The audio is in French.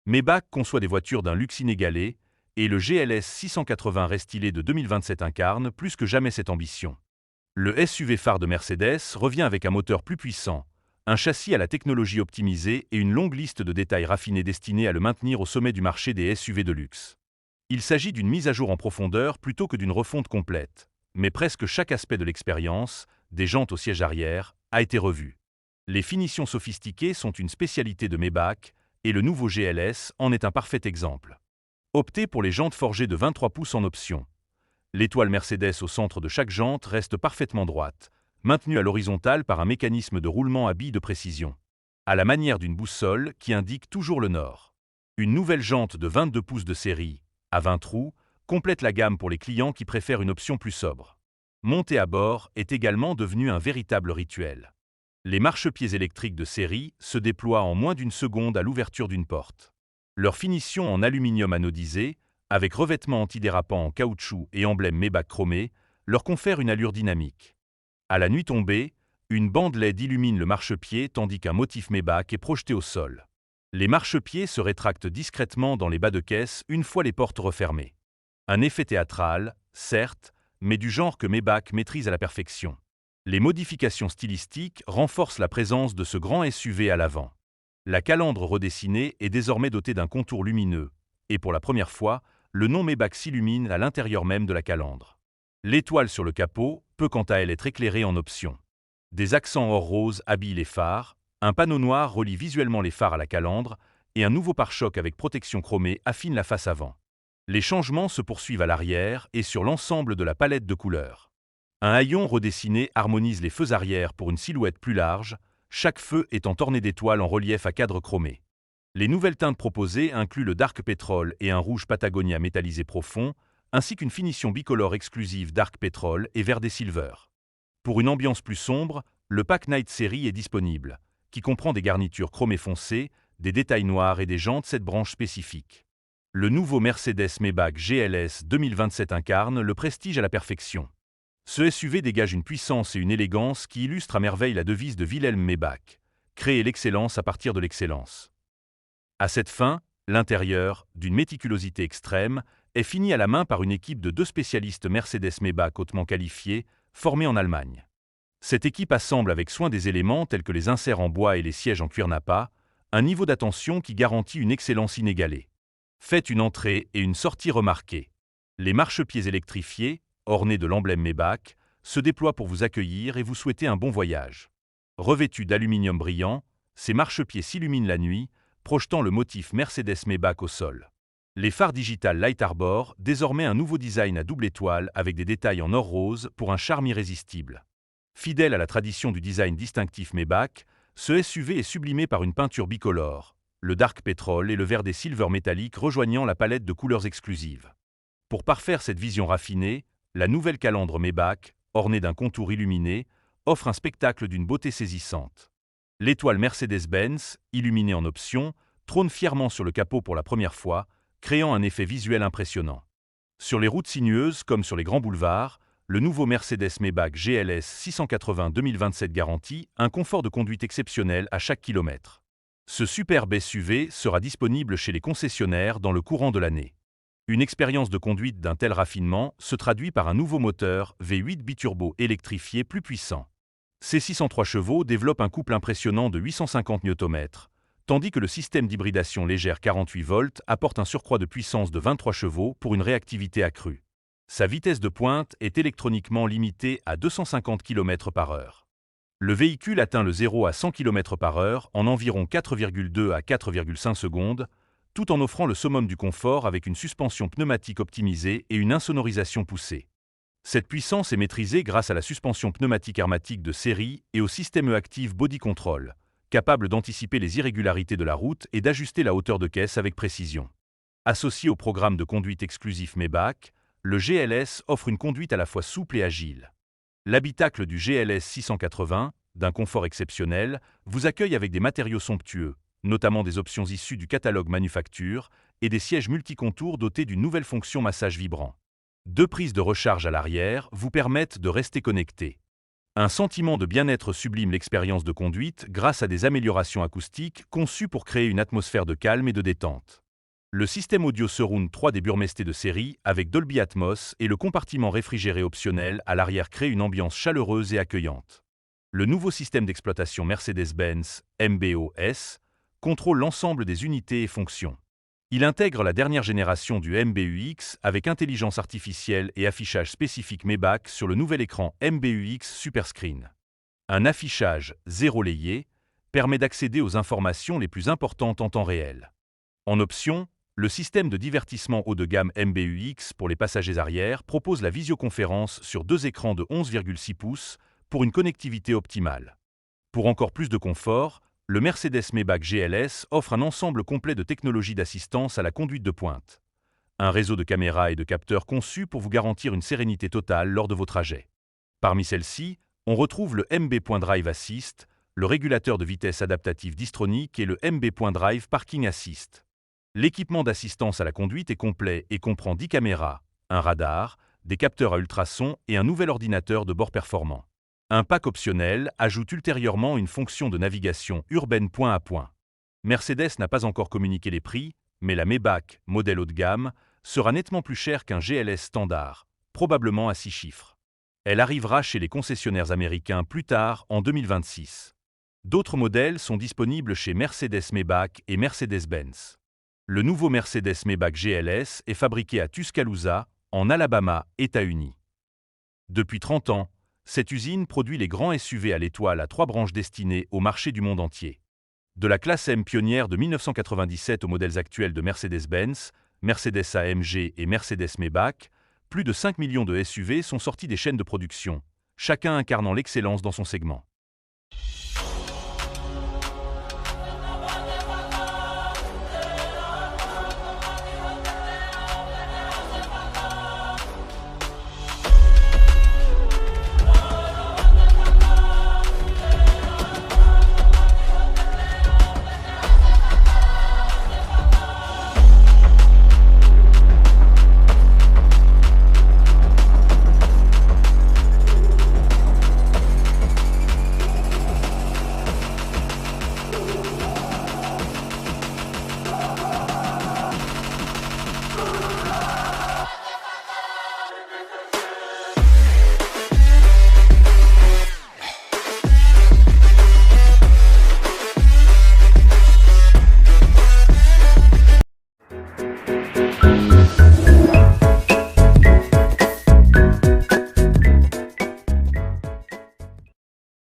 Maybach conçoit des voitures d'un luxe inégalé, et le GLS 680 Restylé de 2027 incarne plus que jamais cette ambition. Le SUV phare de Mercedes revient avec un moteur plus puissant, un châssis à la technologie optimisée et une longue liste de détails raffinés destinés à le maintenir au sommet du marché des SUV de luxe. Il s'agit d'une mise à jour en profondeur plutôt que d'une refonte complète, mais presque chaque aspect de l'expérience, des jantes au siège arrière, a été revu. Les finitions sophistiquées sont une spécialité de Maybach, et le nouveau GLS en est un parfait exemple. Optez pour les jantes forgées de 23 pouces en option. L'étoile Mercedes au centre de chaque jante reste parfaitement droite, maintenue à l'horizontale par un mécanisme de roulement à billes de précision, à la manière d'une boussole qui indique toujours le nord. Une nouvelle jante de 22 pouces de série, à 20 trous, complète la gamme pour les clients qui préfèrent une option plus sobre. Monter à bord est également devenu un véritable rituel. Les marchepieds électriques de série se déploient en moins d'une seconde à l'ouverture d'une porte. Leur finition en aluminium anodisé, avec revêtement antidérapant en caoutchouc et emblème Maybach chromé, leur confère une allure dynamique. À la nuit tombée, une bande LED illumine le marchepied tandis qu'un motif Maybach est projeté au sol. Les marchepieds se rétractent discrètement dans les bas de caisse une fois les portes refermées. Un effet théâtral, certes, mais du genre que Maybach maîtrise à la perfection. Les modifications stylistiques renforcent la présence de ce grand SUV à l'avant. La calandre redessinée est désormais dotée d'un contour lumineux, et pour la première fois, le nom Maybach s'illumine à l'intérieur même de la calandre. L'étoile sur le capot peut quant à elle être éclairée en option. Des accents or rose habillent les phares, un panneau noir relie visuellement les phares à la calandre, et un nouveau pare-choc avec protection chromée affine la face avant. Les changements se poursuivent à l'arrière et sur l'ensemble de la palette de couleurs. Un haillon redessiné harmonise les feux arrière pour une silhouette plus large, chaque feu étant orné d'étoiles en relief à cadre chromé. Les nouvelles teintes proposées incluent le Dark Petrol et un rouge Patagonia métallisé profond, ainsi qu'une finition bicolore exclusive Dark Petrol et Verde Silver. Pour une ambiance plus sombre, le Pack Night Series est disponible, qui comprend des garnitures chromées foncées, des détails noirs et des jantes 7 branches spécifiques. Le nouveau Mercedes Maybach GLS 2027 incarne le prestige à la perfection. Ce SUV dégage une puissance et une élégance qui illustrent à merveille la devise de Wilhelm Maybach, créer l'excellence à partir de l'excellence. À cette fin, l'intérieur, d'une méticulosité extrême, est fini à la main par une équipe de 2 spécialistes Mercedes Maybach hautement qualifiés, formés en Allemagne. Cette équipe assemble avec soin des éléments tels que les inserts en bois et les sièges en cuir nappa, un niveau d'attention qui garantit une excellence inégalée. Faites une entrée et une sortie remarquées. Les marchepieds électrifiés, ornés de l'emblème Maybach, se déploient pour vous accueillir et vous souhaiter un bon voyage. Revêtus d'aluminium brillant, ces marchepieds s'illuminent la nuit, projetant le motif Mercedes Maybach au sol. Les phares digital Light Arbor, désormais un nouveau design à double étoile avec des détails en or rose pour un charme irrésistible. Fidèle à la tradition du design distinctif Maybach, ce SUV est sublimé par une peinture bicolore, le Dark Petrol et le Verde Silver métallique rejoignant la palette de couleurs exclusives. Pour parfaire cette vision raffinée, la nouvelle calandre Maybach, ornée d'un contour illuminé, offre un spectacle d'une beauté saisissante. L'étoile Mercedes-Benz, illuminée en option, trône fièrement sur le capot pour la première fois, créant un effet visuel impressionnant. Sur les routes sinueuses comme sur les grands boulevards, le nouveau Mercedes Maybach GLS 680 2027 garantit un confort de conduite exceptionnel à chaque kilomètre. Ce superbe SUV sera disponible chez les concessionnaires dans le courant de l'année. Une expérience de conduite d'un tel raffinement se traduit par un nouveau moteur V8 biturbo électrifié plus puissant. Ces 603 chevaux développent un couple impressionnant de 850 Nm, tandis que le système d'hybridation légère 48 volts apporte un surcroît de puissance de 23 chevaux pour une réactivité accrue. Sa vitesse de pointe est électroniquement limitée à 250 km/h. Le véhicule atteint le 0 à 100 km/h en environ 4,2 à 4,5 secondes, tout en offrant le summum du confort avec une suspension pneumatique optimisée et une insonorisation poussée. Cette puissance est maîtrisée grâce à la suspension pneumatique Airmatic de série et au système E-Active Body Control, capable d'anticiper les irrégularités de la route et d'ajuster la hauteur de caisse avec précision. Associé au programme de conduite exclusif Maybach, le GLS offre une conduite à la fois souple et agile. L'habitacle du GLS 680, d'un confort exceptionnel, vous accueille avec des matériaux somptueux, notamment des options issues du catalogue manufacture et des sièges multicontours dotés d'une nouvelle fonction massage vibrant. 2 prises de recharge à l'arrière vous permettent de rester connecté. Un sentiment de bien-être sublime l'expérience de conduite grâce à des améliorations acoustiques conçues pour créer une atmosphère de calme et de détente. Le système audio Surround 3 des Burmester de série avec Dolby Atmos et le compartiment réfrigéré optionnel à l'arrière crée une ambiance chaleureuse et accueillante. Le nouveau système d'exploitation Mercedes-Benz, MBOS, contrôle l'ensemble des unités et fonctions. Il intègre la dernière génération du MBUX avec intelligence artificielle et affichage spécifique Maybach sur le nouvel écran MBUX Superscreen. Un affichage zéro layé permet d'accéder aux informations les plus importantes en temps réel. En option, le système de divertissement haut de gamme MBUX pour les passagers arrière propose la visioconférence sur deux écrans de 11,6 pouces pour une connectivité optimale. Pour encore plus de confort, le Mercedes-Maybach GLS offre un ensemble complet de technologies d'assistance à la conduite de pointe. Un réseau de caméras et de capteurs conçus pour vous garantir une sérénité totale lors de vos trajets. Parmi celles-ci, on retrouve le MB.Drive Assist, le régulateur de vitesse adaptatif Distronic et le MB.Drive Parking Assist. L'équipement d'assistance à la conduite est complet et comprend 10 caméras, un radar, des capteurs à ultrasons et un nouvel ordinateur de bord performant. Un pack optionnel ajoute ultérieurement une fonction de navigation urbaine point à point. Mercedes n'a pas encore communiqué les prix, mais la Maybach, modèle haut de gamme, sera nettement plus chère qu'un GLS standard, probablement à 6 chiffres. Elle arrivera chez les concessionnaires américains plus tard, en 2026. D'autres modèles sont disponibles chez Mercedes-Maybach et Mercedes-Benz. Le nouveau Mercedes-Maybach GLS est fabriqué à Tuscaloosa, en Alabama, États-Unis. Depuis 30 ans, cette usine produit les grands SUV à l'étoile à 3 branches destinées au marché du monde entier. De la classe M pionnière de 1997 aux modèles actuels de Mercedes-Benz, Mercedes-AMG et Mercedes-Maybach, plus de 5 millions de SUV sont sortis des chaînes de production, chacun incarnant l'excellence dans son segment.